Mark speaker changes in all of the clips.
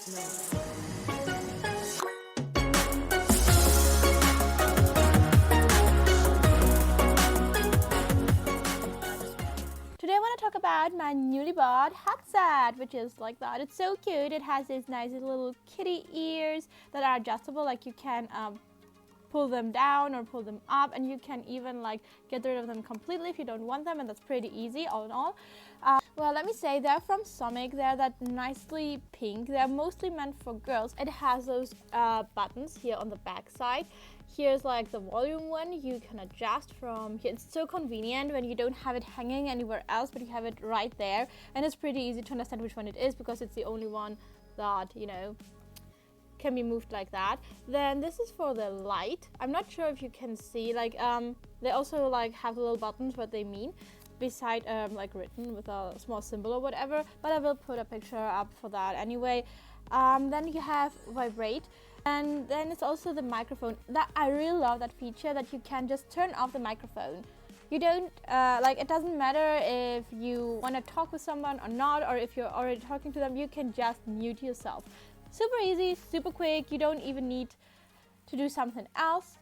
Speaker 1: Today I want to talk about my newly bought headset, which is like that. It's so cute. It has these nice little kitty ears that are adjustable, like you can pull them down or pull them up, and you can even like get rid of them completely if you don't want them, and that's pretty easy all in all. Well, let me say they're from Somic. They're that nicely pink. They're mostly meant for girls. It has those buttons here on the back side. Here's like the volume one. You can adjust from here. It's so convenient when you don't have it hanging anywhere else, but you have it right there, and it's pretty easy to understand which one it is because it's the only one that, you know, can be moved like that. Then this is for the light. I'm not sure if you can see, like they also like have little buttons what they mean beside like written with a small symbol or whatever, but I will put a picture up for that anyway. Then you have vibrate, and then it's also the microphone. That I really love that feature that you can just turn off the microphone. You don't like, it doesn't matter if you want to talk with someone or not, or if you're already talking to them, you can just mute yourself. Super easy, super quick. You don't even need to do something else,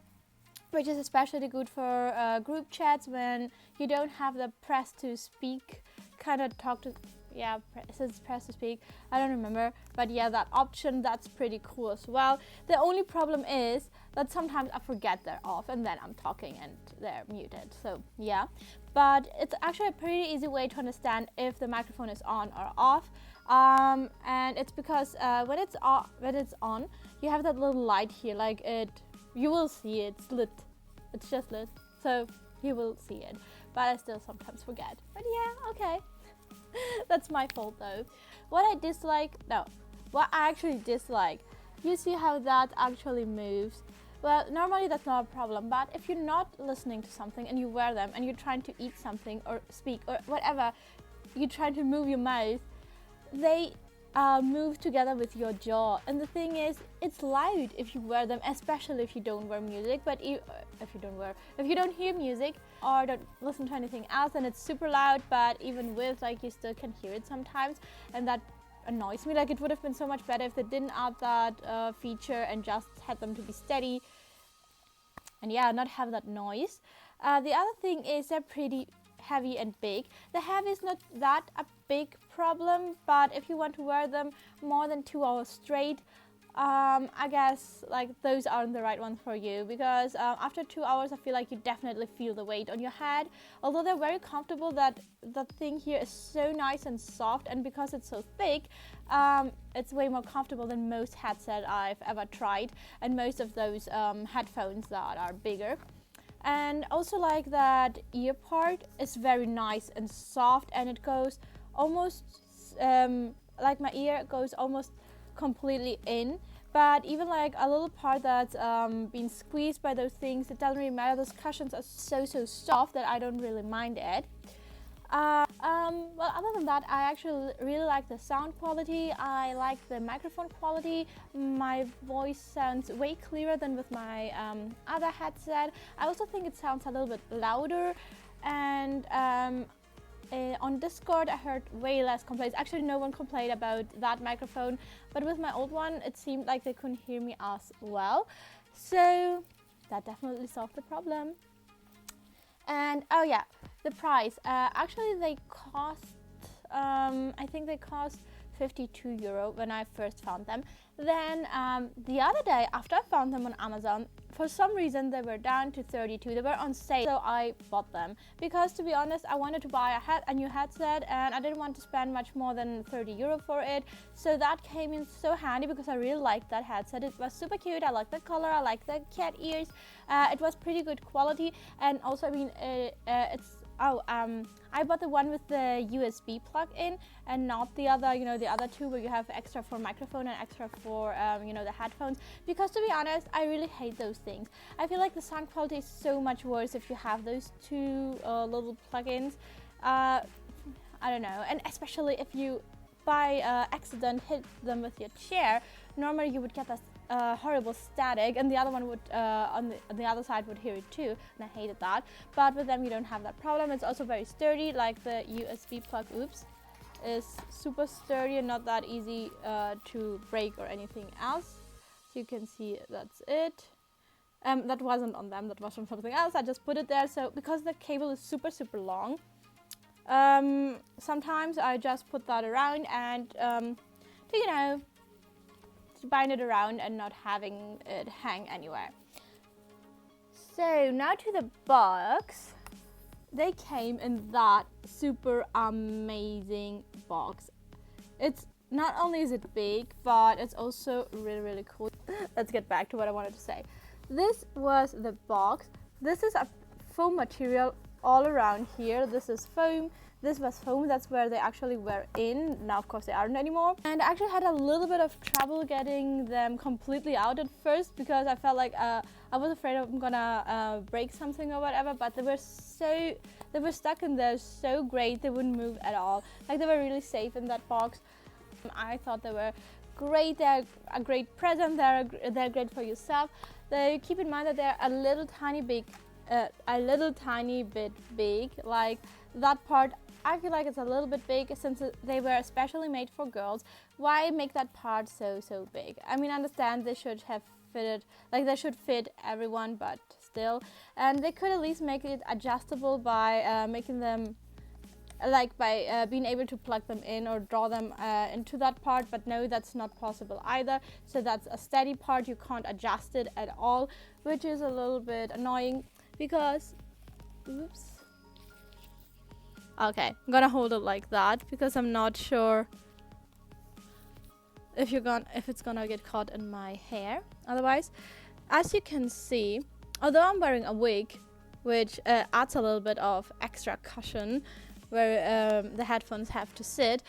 Speaker 1: which is especially good for group chats when you don't have the press to speak kind of talk to, yeah, it says press to speak, I don't remember, but yeah, that option, that's pretty cool as well. The only problem is that sometimes I forget they're off and then I'm talking and they're muted, so yeah. But it's actually a pretty easy way to understand if the microphone is on or off. And it's because when it's on, you have that little light here, like you will see it's lit. It's just lit, so you will see it. But I still sometimes forget. But yeah, okay. That's my fault though. What I actually dislike, you see how that actually moves? Well, normally that's not a problem, but if you're not listening to something and you wear them and you're trying to eat something or speak or whatever, you're trying to move your mouth, they move together with your jaw, and the thing is, it's loud if you wear them, especially if you don't wear music. But if you don't hear music or don't listen to anything else, then it's super loud. But even with, like, you still can hear it sometimes, and that annoys me. Like, it would have been so much better if they didn't add that feature and just had them to be steady and yeah, not have that noise. The other thing is they're pretty heavy and big. The heavy is not that a big problem, but if you want to wear them more than 2 hours straight, I guess like those aren't the right ones for you, because after 2 hours I feel like you definitely feel the weight on your head. Although they're very comfortable, that thing here is so nice and soft, and because it's so thick, it's way more comfortable than most headset I've ever tried, and most of those headphones that are bigger. And also, like, that ear part is very nice and soft, and it goes almost like my ear goes almost completely in, but even like a little part that's being squeezed by those things, it doesn't really matter. Those cushions are so soft that I don't really mind it. Well, other than that, I actually really like the sound quality. I like the microphone quality. My voice sounds way clearer than with my other headset. I also think it sounds a little bit louder, and on Discord I heard way less complaints. Actually, no one complained about that microphone, but with my old one it seemed like they couldn't hear me as well, so that definitely solved the problem. And oh yeah, the price. Actually, they cost, I think they cost €52 when I first found them. Then the other day, after I found them on Amazon, for some reason they were down to 32. They were on sale, so I bought them. Because to be honest, I wanted to buy a new headset, and I didn't want to spend much more than €30 for it. So that came in so handy because I really liked that headset. It was super cute. I liked the color. I liked the cat ears. It was pretty good quality, and also, I mean, I bought the one with the USB plug-in and not the other, the other two where you have extra for microphone and extra for, the headphones. Because to be honest, I really hate those things. I feel like the sound quality is so much worse if you have those two little plug-ins. I don't know, and especially if you by accident hit them with your chair, normally you would get that horrible static, and the other one would on the other side would hear it too, and I hated that. But with them you don't have that problem. It's also very sturdy, like the USB plug. Oops, is super sturdy and not that easy to break or anything else. So you can see that's it. That wasn't on them, that was from something else. I just put it there. So because the cable is super long, sometimes I just put that around and to, you know, to bind it around and not having it hang anywhere. So now to the box. They came in that super amazing box. It's not only is it big, but it's also really cool. Let's get back to what I wanted to say. This was the box. This is a foam material all around here. This is foam. This was foam. That's where they actually were in. Now, of course, they aren't anymore. And I actually had a little bit of trouble getting them completely out at first because I felt like I was afraid I'm gonna break something or whatever. But they were stuck in there so great. They wouldn't move at all. Like, they were really safe in that box. I thought they were great. They're a great present. They're great for yourself. They keep in mind that they're a little tiny bit big. Like that part, I feel like it's a little bit big since they were especially made for girls. Why make that part so big? I mean, I understand they should have fitted, like they should fit everyone, but still. And they could at least make it adjustable by making them, like by being able to plug them in or draw them into that part, but no, that's not possible either. So that's a steady part, you can't adjust it at all, which is a little bit annoying because, oops. Okay, I'm gonna hold it like that because I'm not sure if it's gonna get caught in my hair. Otherwise, as you can see, although I'm wearing a wig, which adds a little bit of extra cushion where the headphones have to sit,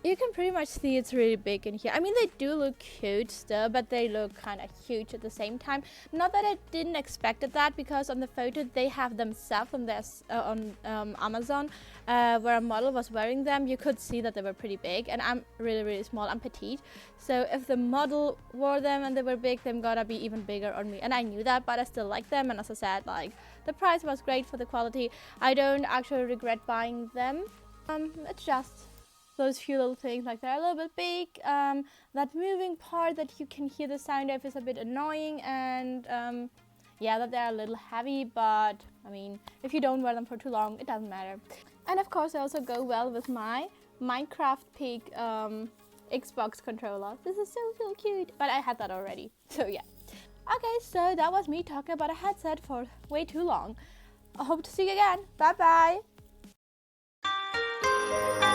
Speaker 1: you can pretty much see it's really big in here. I mean, they do look cute still, but they look kind of huge at the same time. Not that I didn't expect that, because on the photo they have themselves on Amazon, where a model was wearing them. You could see that they were pretty big, and I'm really small. I'm petite, so if the model wore them and they were big, they're gonna be even bigger on me. And I knew that, but I still like them. And as I said, like, the price was great for the quality. I don't actually regret buying them. It's just those few little things, like they're a little bit big. That moving part that you can hear the sound of is a bit annoying, and yeah, that they're a little heavy, but I mean, if you don't wear them for too long, it doesn't matter. And of course, they also go well with my Minecraft Pig Xbox controller. This is so cute, but I had that already, so yeah. Okay, so that was me talking about a headset for way too long. I hope to see you again. Bye bye.